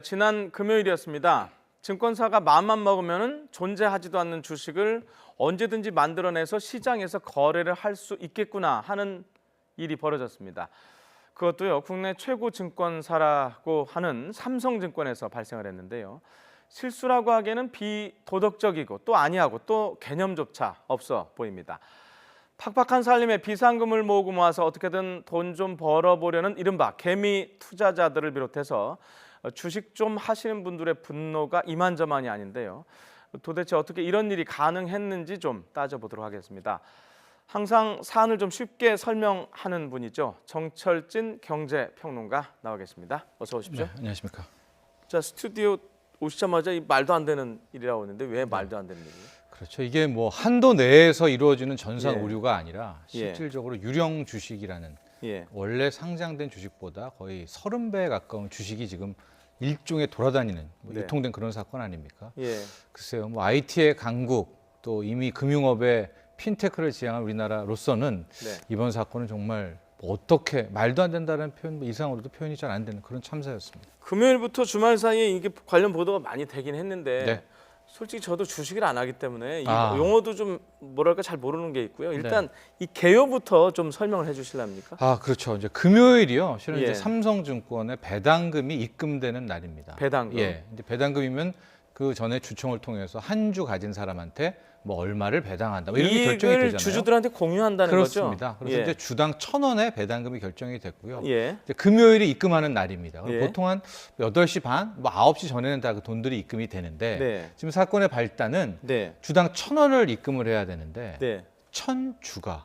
지난 금요일이었습니다. 증권사가 마음만 먹으면 존재하지도 않는 주식을 언제든지 만들어내서 시장에서 거래를 할 수 있겠구나 하는 일이 벌어졌습니다. 그것도요, 국내 최고 증권사라고 하는 삼성증권에서 발생을 했는데요. 실수라고 하기에는 비도덕적이고 또 아니하고 또 개념조차 없어 보입니다. 팍팍한 살림에 비상금을 모으고 모아서 어떻게든 돈 좀 벌어보려는 이른바 개미 투자자들을 비롯해서 주식 좀 하시는 분들의 분노가 이만저만이 아닌데요. 도대체 어떻게 이런 일이 가능했는지 좀 따져보도록 하겠습니다. 항상 사안을 좀 쉽게 설명하는 분이죠. 정철진 경제평론가 나와 계십니다. 어서 오십시오. 네, 안녕하십니까. 자, 스튜디오 오시자마자 이 말도 안 되는 일이라고 했는데 왜 말도 안 되는 일이에요? 그렇죠. 이게 뭐 한도 내에서 이루어지는 전산 예. 오류가 아니라 예. 실질적으로 유령 주식이라는 예. 원래 상장된 주식보다 거의 30배에 가까운 주식이 지금 일종의 돌아다니는 네. 유통된 그런 사건 아닙니까? 예. 글쎄요, 뭐 IT의 강국 또 이미 금융업에 핀테크를 지향한 우리나라로서는 네. 이번 사건은 정말 뭐 어떻게 말도 안 된다는 표현 이상으로도 표현이 잘 안 되는 그런 참사였습니다. 금요일부터 주말 사이에 이게 관련 보도가 많이 되긴 했는데 네. 솔직히 저도 주식을 안 하기 때문에 이 아. 용어도 좀 뭐랄까 잘 모르는 게 있고요. 일단 이 개요부터 좀 설명을 해주실랍니까? 아, 그렇죠. 이제 금요일이요. 실은 예. 이제 삼성증권에 배당금이 입금되는 날입니다. 배당금. 예. 이제 배당금이면 그 전에 주총을 통해서 한 주 가진 사람한테 뭐 얼마를 배당한다. 뭐 이런 게 결정이 이익을 되잖아요. 주주들한테 공유한다는 그렇습니다. 거죠? 그래서 예. 이제 주당 1,000원의 배당금이 결정이 됐고요. 예. 이제 금요일이 입금하는 날입니다. 예. 보통 한 8시 반, 뭐 9시 전에는 다 그 돈들이 입금이 되는데 네. 지금 사건의 발단은 네. 주당 1,000원을 입금을 해야 되는데 네. 1,000주가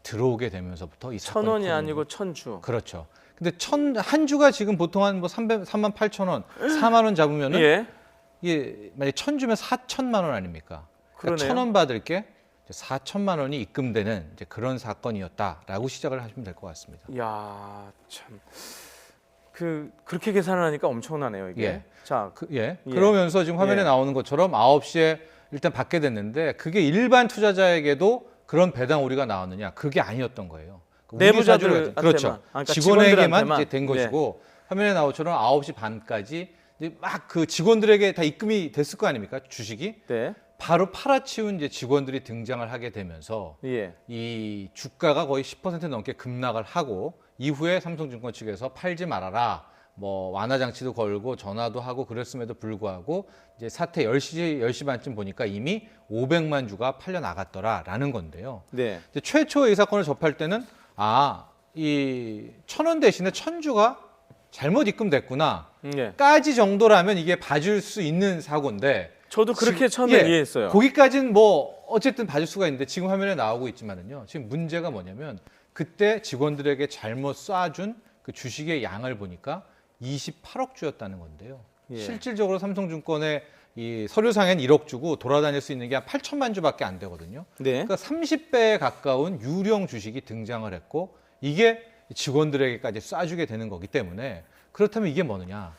들어오게 되면서부터 이 사건이 1,000원이 커집니다. 아니고 1,000주. 그렇죠. 근데 한 주가 지금 보통 한 뭐 3만 8천 원, 4만 원 잡으면은 예. 이게 만약 1,000주면 4천만 원 아닙니까? 그러니까 그러네요. 1,000원 받을 게 4천만 원이 입금되는 이제 그런 사건이었다라고 시작을 하시면 될 것 같습니다. 야, 참. 그렇게 계산을 하니까 엄청나네요, 이게. 예. 자, 예. 예. 그러면서 지금 화면에 예. 나오는 것처럼 9시에 일단 받게 됐는데 그게 일반 투자자에게도 그런 배당 오류가 나왔느냐? 그게 아니었던 거예요. 내부자들한테만. 그렇죠. 그러니까 직원에게만 직원들한테만. 이제 된 예. 것이고 화면에 나오처럼 9시 반까지 막 그 직원들에게 다 입금이 됐을 거 아닙니까? 주식이. 네. 바로 팔아치운 이제 직원들이 등장을 하게 되면서 예. 이 주가가 거의 10% 넘게 급락을 하고 이후에 삼성증권 측에서 팔지 말아라. 뭐 완화 장치도 걸고 전화도 하고 그랬음에도 불구하고 이제 사태 10시 반쯤 보니까 이미 500만 주가 팔려 나갔더라라는 건데요. 네. 이제 최초의 이 사건을 접할 때는 이 1,000원 대신에 1,000주가 잘못 입금됐구나. 예. 까지 정도라면 이게 봐줄 수 있는 사고인데 저도 그렇게 처음에 예, 이해했어요. 거기까지는 뭐 어쨌든 봐줄 수가 있는데 지금 화면에 나오고 있지만은요. 지금 문제가 뭐냐면 그때 직원들에게 잘못 쏴준 그 주식의 양을 보니까 28억 주였다는 건데요. 예. 실질적으로 삼성증권의 이 서류상엔 1억 주고 돌아다닐 수 있는 게 한 8천만 주밖에 안 되거든요. 네. 그러니까 30배에 가까운 유령 주식이 등장을 했고 이게 직원들에게까지 쏴주게 되는 거기 때문에 그렇다면 이게 뭐느냐.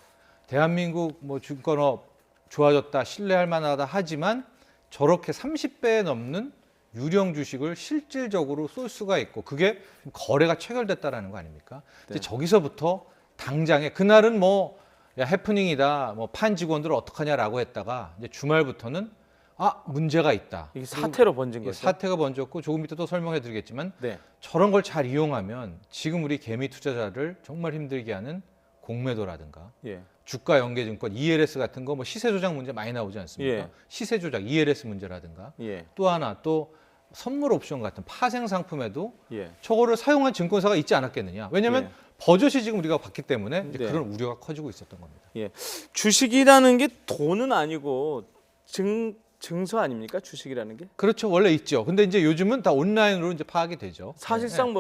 대한민국 뭐 증권업 좋아졌다, 신뢰할 만하다 하지만 저렇게 30배에 넘는 유령 주식을 실질적으로 쏠 수가 있고 그게 거래가 체결됐다라는 거 아닙니까? 네. 이제 저기서부터 당장에 그날은 뭐 야, 해프닝이다, 뭐 판 직원들을 어떡하냐라고 했다가 이제 주말부터는 문제가 있다. 이게 사태로 번진 이게 거죠. 사태가 번졌고 조금 이따 또 설명해 드리겠지만 네. 저런 걸 잘 이용하면 지금 우리 개미 투자자를 정말 힘들게 하는 공매도라든가 예. 주가 연계증권 ELS 같은 거 뭐 시세 조작 문제 많이 나오지 않습니까? 예. 시세 조작 ELS 문제라든가 예. 또 하나 또 선물 옵션 같은 파생 상품에도 예. 저거를 사용한 증권사가 있지 않았겠느냐? 왜냐하면 예. 버젓이 지금 우리가 봤기 때문에 이제 네. 그런 우려가 커지고 있었던 겁니다. 예. 주식이라는 게 돈은 아니고 증서 아닙니까? 주식이라는 게? 그렇죠, 원래 있죠. 근데 이제 요즘은 다 온라인으로 이제 파악이 되죠. 사실상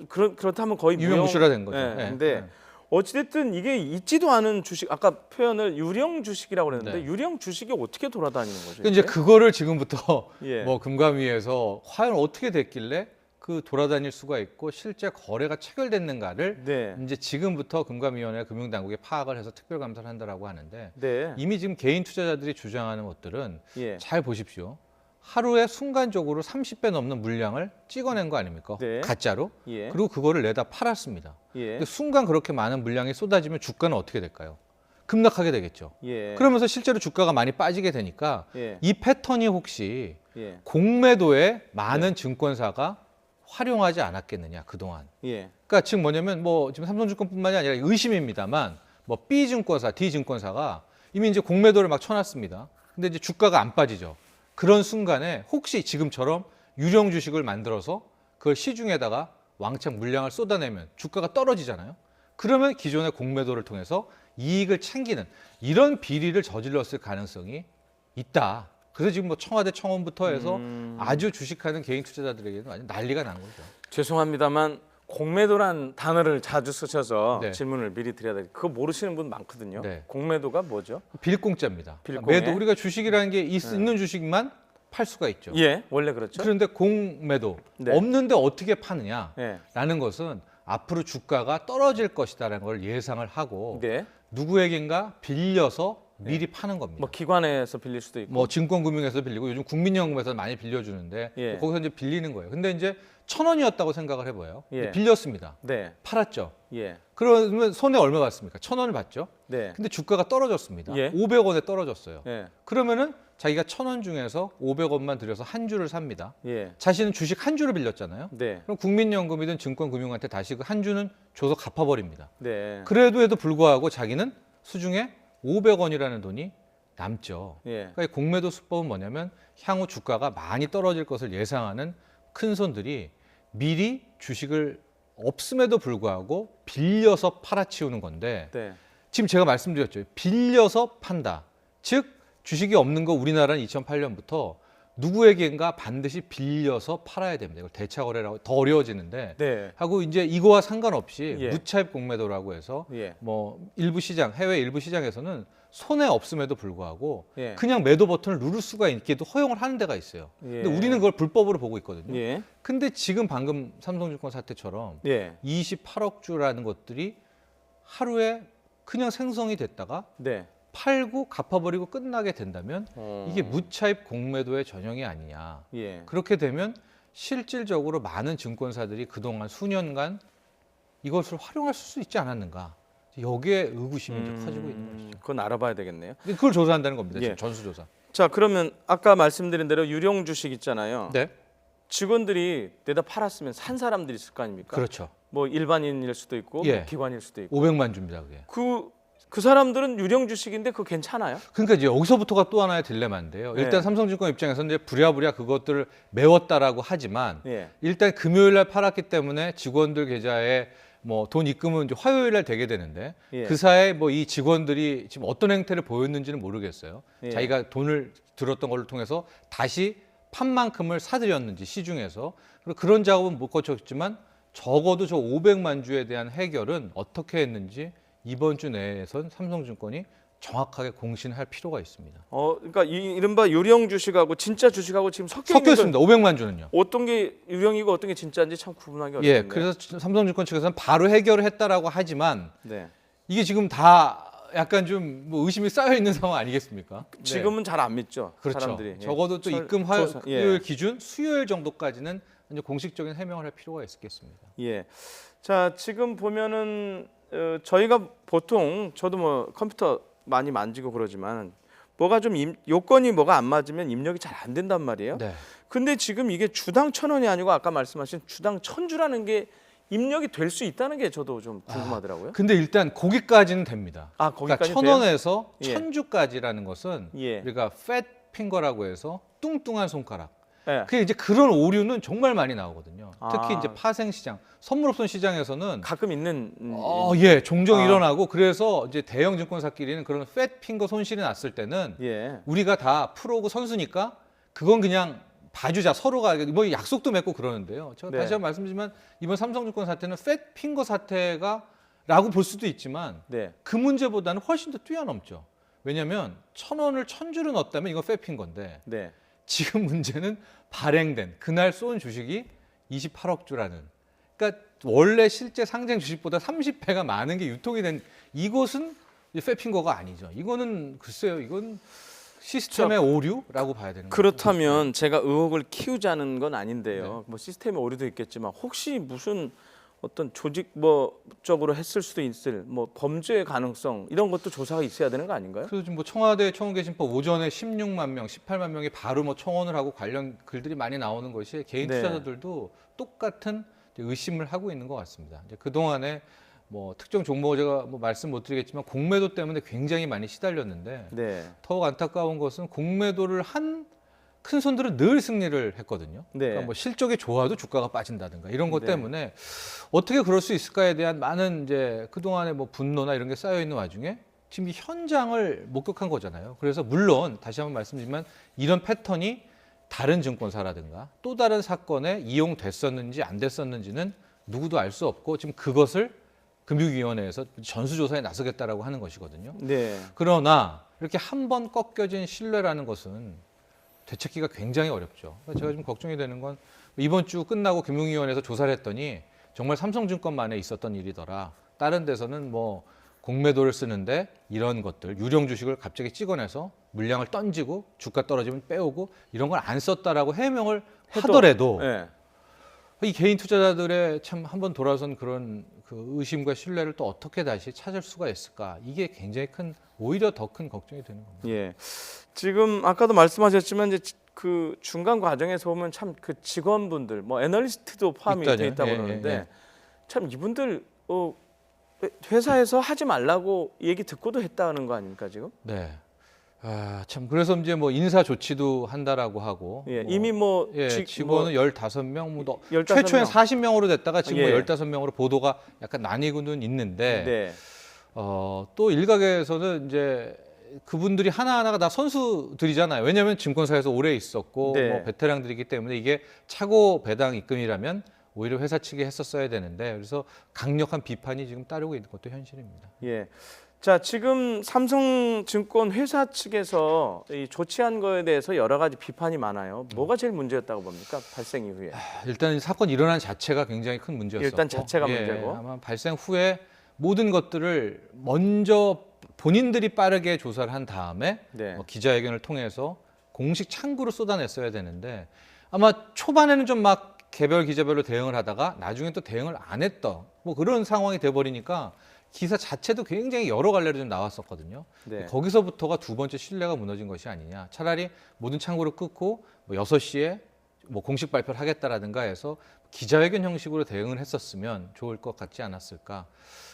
그렇다면 거의 유명무실화 된 거죠. 예. 네. 근데 네. 어찌됐든 이게 있지도 않은 주식, 아까 표현을 유령 주식이라고 그랬는데 네. 유령 주식이 어떻게 돌아다니는 거죠? 그러니까 이제 그거를 지금부터 예. 뭐 금감위에서 과연 어떻게 됐길래 그 돌아다닐 수가 있고 실제 거래가 체결됐는가를 네. 이제 지금부터 금감위원회 금융당국에 파악을 해서 특별감사를 한다라고 하는데 네. 이미 지금 개인 투자자들이 주장하는 것들은 예. 잘 보십시오. 하루에 순간적으로 30배 넘는 물량을 찍어낸 거 아닙니까? 네. 가짜로. 예. 그리고 그거를 내다 팔았습니다. 예. 근데 순간 그렇게 많은 물량이 쏟아지면 주가는 어떻게 될까요? 급락하게 되겠죠. 예. 그러면서 실제로 주가가 많이 빠지게 되니까 예. 이 패턴이 혹시 예. 공매도에 많은 증권사가 활용하지 않았겠느냐 그동안. 예. 그러니까 지금 뭐냐면 뭐 지금 삼성증권뿐만이 아니라 의심입니다만 뭐 B 증권사, D 증권사가 이미 이제 공매도를 막 쳐놨습니다. 근데 이제 주가가 안 빠지죠. 그런 순간에 혹시 지금처럼 유령 주식을 만들어서 그걸 시중에다가 왕창 물량을 쏟아내면 주가가 떨어지잖아요. 그러면 기존의 공매도를 통해서 이익을 챙기는 이런 비리를 저질렀을 가능성이 있다. 그래서 지금 뭐 청와대 청원부터 해서 아주 주식하는 개인 투자자들에게는 완전 난리가 난 거죠. 죄송합니다만 공매도란 단어를 자주 쓰셔서 네. 질문을 미리 드려야 돼. 그거 모르시는 분 많거든요. 네. 공매도가 뭐죠? 빌공짜입니다. 빌공에? 매도 우리가 주식이라는 게 있는 주식만 팔 수가 있죠. 예, 원래 그렇죠. 그런데 공매도 네. 없는데 어떻게 파느냐라는 예. 것은 앞으로 주가가 떨어질 것이다라는 걸 예상을 하고 네. 누구에겐가 빌려서 미리 파는 겁니다. 뭐 기관에서 빌릴 수도 있고. 뭐 증권금융에서 빌리고 요즘 국민연금에서 많이 빌려주는데 예. 거기서 이제 빌리는 거예요. 근데 이제 1,000원이었다고 생각을 해봐요. 예. 빌렸습니다. 네. 팔았죠. 예. 그러면 손에 얼마 받습니까? 1,000원을 받죠. 네. 근데 주가가 떨어졌습니다. 예. 500원에 떨어졌어요. 예. 그러면은 자기가 1,000원 중에서 500원만 들여서 한 주를 삽니다. 예. 자신은 주식 한 주를 빌렸잖아요. 네. 그럼 국민연금이든 증권금융한테 다시 그 한 주는 줘서 갚아버립니다. 네. 그래도 불구하고 자기는 수중에 500원이라는 돈이 남죠. 예. 그러니까 이 공매도 수법은 뭐냐면 향후 주가가 많이 떨어질 것을 예상하는 큰 손들이 미리 주식을 없음에도 불구하고 빌려서 팔아치우는 건데 네. 지금 제가 말씀드렸죠. 빌려서 판다. 즉 주식이 없는 거 우리나라는 2008년부터 누구에게인가 반드시 빌려서 팔아야 됩니다. 이걸 대차거래라고 더 어려워지는데 네. 하고 이제 이거와 상관없이 예. 무차입 공매도라고 해서 예. 뭐 일부 시장, 해외 일부 시장에서는 손해 없음에도 불구하고 예. 그냥 매도 버튼을 누를 수가 있게도 허용을 하는 데가 있어요. 예. 근데 우리는 그걸 불법으로 보고 있거든요. 예. 근데 지금 방금 삼성증권 사태처럼 예. 28억 주라는 것들이 하루에 그냥 생성이 됐다가 네. 팔고 갚아버리고 끝나게 된다면 이게 음. 무차입 공매도의 전형이 아니냐. 예. 그렇게 되면 실질적으로 많은 증권사들이 그동안 수년간 이것을 활용할 수 있지 않았는가. 여기에 의구심이 이제 커지고 있는 것이죠. 그건 알아봐야 되겠네요. 근데 그걸 조사한다는 겁니다. 지금 예. 전수조사. 자, 그러면 아까 말씀드린 대로 유령 주식 있잖아요. 네, 직원들이 내다 팔았으면 산 사람들이 있을 거 아닙니까? 그렇죠. 뭐 일반인일 수도 있고 예. 뭐 기관일 수도 있고. 500만 줍니다, 그게. 그 사람들은 유령 주식인데 그거 괜찮아요? 그러니까 이제 여기서부터가 또 하나의 딜레마인데요. 네. 일단 삼성증권 입장에서는 이제 부랴부랴 그것들을 메웠다라고 하지만 예. 일단 금요일 날 팔았기 때문에 직원들 계좌에 뭐 돈 입금은 이제 화요일 날 되게 되는데 예. 그 사이에 뭐 이 직원들이 지금 어떤 행태를 보였는지는 모르겠어요. 예. 자기가 돈을 들었던 걸로 통해서 다시 판 만큼을 사들였는지 시중에서 그런 작업은 못 거쳤지만 적어도 저 500만 주에 대한 해결은 어떻게 했는지 이번 주 내에선 삼성증권이 정확하게 공신할 필요가 있습니다. 그러니까 이른바 유령 주식하고 진짜 주식하고 지금 섞여 섞여 있는 있습니다. 500만 주는요. 어떤 게 유령이고 어떤 게 진짜인지 참 구분하기 어렵네요. 예, 그래서 삼성증권 측에서는 바로 해결을 했다라고 하지만 네. 이게 지금 다 약간 좀 뭐 의심이 쌓여 있는 상황 아니겠습니까? 네. 지금은 잘 안 믿죠. 그렇죠. 사람들이. 예. 적어도 또 입금 조사- 화요일 기준 수요일 정도까지는 이제 공식적인 해명을 할 필요가 있겠습니다. 예. 자, 지금 보면은 저희가 보통 저도 뭐 컴퓨터 많이 만지고 그러지만 뭐가 좀 요건이 뭐가 안 맞으면 입력이 잘 안 된단 말이에요. 네. 근데 지금 이게 주당 1,000원이 아니고 아까 말씀하신 주당 1,000주라는 게 입력이 될 수 있다는 게 저도 좀 궁금하더라고요. 근데 일단 거기까지는 됩니다. 아, 그러니까 거기까지 1,000원에서 예. 1,000주까지라는 것은 예. 우리가 팻 핑거라고 해서 뚱뚱한 손가락. 예. 그 이제 그런 오류는 정말 많이 나오거든요. 특히 아. 이제 파생 시장, 선물옵션 시장에서는 가끔 있는 예, 종종 아. 일어나고 그래서 이제 대형 증권사끼리는 그런 팻 핑거 손실이 났을 때는 예. 우리가 다 프로고 선수니까 그건 그냥 봐주자 서로가 뭐 약속도 맺고 그러는데요. 제가 네. 다시 한번 말씀드리지만 이번 삼성증권 사태는 팻 핑거 사태가라고 볼 수도 있지만 네. 그 문제보다는 훨씬 더 뛰어넘죠. 왜냐하면 1,000원을 1,000주를 넣었다면 이건 팻 핑거인데 네. 지금 문제는 발행된 그날 쏜 주식이 28억 주라는. 그러니까 원래 실제 상장 주식보다 30배가 많은 게 유통이 된 이것은 팻핑거가 아니죠. 이거는 글쎄요, 이건 시스템의 오류라고 봐야 되는 거죠. 그렇다면 제가 의혹을 키우자는 건 아닌데요. 뭐 시스템의 오류도 있겠지만 혹시 무슨 어떤 조직적으로 했을 수도 있을 뭐 범죄의 가능성 이런 것도 조사가 있어야 되는 거 아닌가요? 그래서 지금 뭐 청와대 청원게시법 오전에 16만 명, 18만 명이 바로 뭐 청원을 하고 관련 글들이 많이 나오는 것이 개인 네. 투자자들도 똑같은 이제 의심을 하고 있는 것 같습니다. 이제 그 동안에 뭐 특정 종목 제가 뭐 말씀 못 드리겠지만 공매도 때문에 굉장히 많이 시달렸는데 네. 더욱 안타까운 것은 공매도를 한 큰 손들은 늘 승리를 했거든요. 네. 그러니까 뭐 실적이 좋아도 주가가 빠진다든가 이런 것 네. 때문에 어떻게 그럴 수 있을까에 대한 많은 이제 그 동안에 뭐 분노나 이런 게 쌓여 있는 와중에 지금 이 현장을 목격한 거잖아요. 그래서 물론 다시 한번 말씀드리지만 이런 패턴이 다른 증권사라든가 또 다른 사건에 이용됐었는지 안 됐었는지는 누구도 알 수 없고 지금 그것을 금융위원회에서 전수조사에 나서겠다라고 하는 것이거든요. 네. 그러나 이렇게 한 번 꺾여진 신뢰라는 것은 되찾기가 굉장히 어렵죠. 그러니까 제가 좀 걱정이 되는 건 이번 주 끝나고 금융위원회에서 조사를 했더니 정말 삼성증권만에 있었던 일이더라. 다른 데서는 뭐 공매도를 쓰는데 이런 것들 유령 주식을 갑자기 찍어내서 물량을 던지고 주가 떨어지면 빼오고 이런 걸 안 썼다라고 해명을 하더라도 네. 이 개인 투자자들의 참 한번 돌아선 그런 그 의심과 신뢰를 또 어떻게 다시 찾을 수가 있을까? 이게 굉장히 큰 오히려 더 큰 걱정이 되는 겁니다. 예. 지금 아까도 말씀하셨지만 이제 그 중간 과정에서 보면 참 그 직원분들 뭐 애널리스트도 포함이 있다죠. 돼 있다고 예, 그러는데 예. 참 이분들 회사에서 하지 말라고 얘기 듣고도 했다는 거 아닙니까 지금? 네. 아, 참 그래서 이제 뭐 인사 조치도 한다라고 하고 예. 뭐, 이미 뭐 예, 직원은 15명 뭐 15명. 최초엔 40명으로 됐다가 지금 예. 뭐 15명으로 보도가 약간 나뉘고는 있는데 네. 또 일각에서는 이제 그분들이 하나하나가 다 선수들이잖아요. 왜냐하면 증권사에서 오래 있었고 네. 뭐 베테랑들이기 때문에 이게 차고 배당 입금이라면 오히려 회사 측에 했었어야 되는데 그래서 강력한 비판이 지금 따르고 있는 것도 현실입니다. 예. 자, 지금 삼성증권 회사 측에서 이 조치한 거에 대해서 여러 가지 비판이 많아요. 뭐가 제일 문제였다고 봅니까? 발생 이후에. 일단 이 사건 일어난 자체가 굉장히 큰 문제였었고 일단 자체가 문제고. 아마 발생 후에 모든 것들을 먼저 본인들이 빠르게 조사를 한 다음에 네. 뭐 기자회견을 통해서 공식 창구로 쏟아냈어야 되는데 아마 초반에는 좀 막 개별 기자별로 대응을 하다가 나중에 또 대응을 안 했던 뭐 그런 상황이 돼버리니까 기사 자체도 굉장히 여러 갈래로 좀 나왔었거든요. 네. 거기서부터가 두 번째 신뢰가 무너진 것이 아니냐. 차라리 모든 창구를 끊고 뭐 6시에 뭐 공식 발표를 하겠다라든가 해서 기자회견 형식으로 대응을 했었으면 좋을 것 같지 않았을까.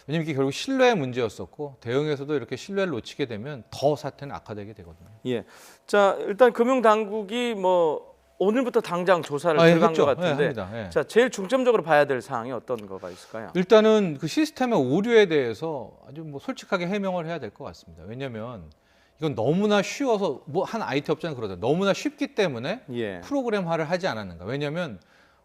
왜냐면 이게 결국 신뢰의 문제였었고 대응에서도 이렇게 신뢰를 놓치게 되면 더 사태는 악화되게 되거든요. 예. 자, 일단 금융당국이 뭐 오늘부터 당장 조사를 예, 들어간 했죠. 것 같은데. 예, 합니다. 예. 자, 제일 중점적으로 봐야 될 사항이 어떤 거가 있을까요? 일단은 그 시스템의 오류에 대해서 아주 뭐 솔직하게 해명을 해야 될 것 같습니다. 왜냐하면 이건 너무나 쉬워서 뭐 한 IT 업자는 그러죠. 너무나 쉽기 때문에 예. 프로그램화를 하지 않았는가. 왜냐하면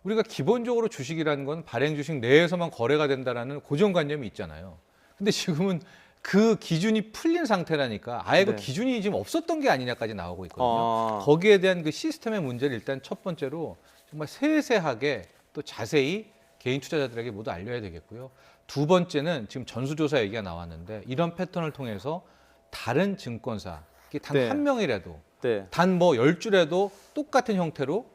우리가 기본적으로 주식이라는 건 발행 주식 내에서만 거래가 된다라는 고정관념이 있잖아요. 근데 지금은 그 기준이 풀린 상태라니까 아예 그 네. 기준이 지금 없었던 게 아니냐까지 나오고 있거든요. 아. 거기에 대한 그 시스템의 문제를 일단 첫 번째로 정말 세세하게 또 자세히 개인 투자자들에게 모두 알려야 되겠고요. 두 번째는 지금 전수조사 얘기가 나왔는데 이런 패턴을 통해서 다른 증권사 단 네. 한 명이라도 네. 단 뭐 10줄에도 똑같은 형태로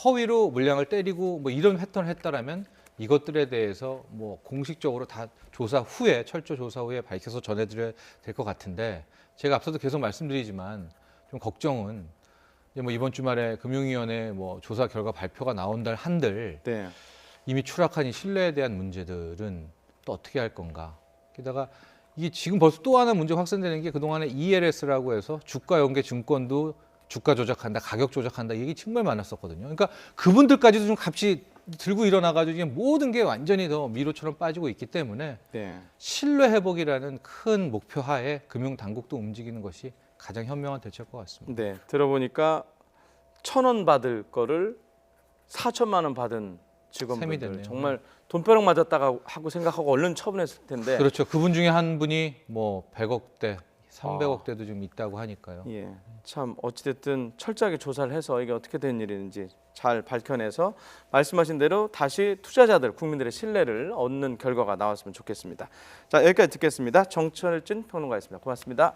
허위로 물량을 때리고 뭐 이런 패턴을 했다라면 이것들에 대해서 뭐 공식적으로 다 조사 후에 철저 조사 후에 밝혀서 전해드려야 될 것 같은데 제가 앞서도 계속 말씀드리지만 좀 걱정은 이제 뭐 이번 주말에 금융위원회 뭐 조사 결과 발표가 나온다 한들 네. 이미 추락한 이 신뢰에 대한 문제들은 또 어떻게 할 건가. 게다가 이게 지금 벌써 또 하나 문제가 확산되는 게 그동안에 ELS라고 해서 주가 연계 증권도 주가 조작한다, 가격 조작한다 이 얘기 정말 많았었거든요. 그러니까 그분들까지도 좀 같이 들고 일어나가지고 이게 모든 게 완전히 더 미로처럼 빠지고 있기 때문에 네. 신뢰 회복이라는 큰 목표 하에 금융 당국도 움직이는 것이 가장 현명한 대처일 것 같습니다. 네. 들어보니까 1,000원 받을 거를 4천만 원 받은 셈이 직원분들 됐네요. 정말 돈벼락 맞았다가 하고 생각하고 얼른 처분했을 텐데. 그렇죠. 그분 중에 한 분이 뭐 100억대, 300억대도 좀 있다고 하니까요. 예. 참 어찌됐든 철저하게 조사를 해서 이게 어떻게 된 일인지 잘 밝혀내서 말씀하신 대로 다시 투자자들, 국민들의 신뢰를 얻는 결과가 나왔으면 좋겠습니다. 자, 여기까지 듣겠습니다. 정철진 평론가였습니다. 고맙습니다.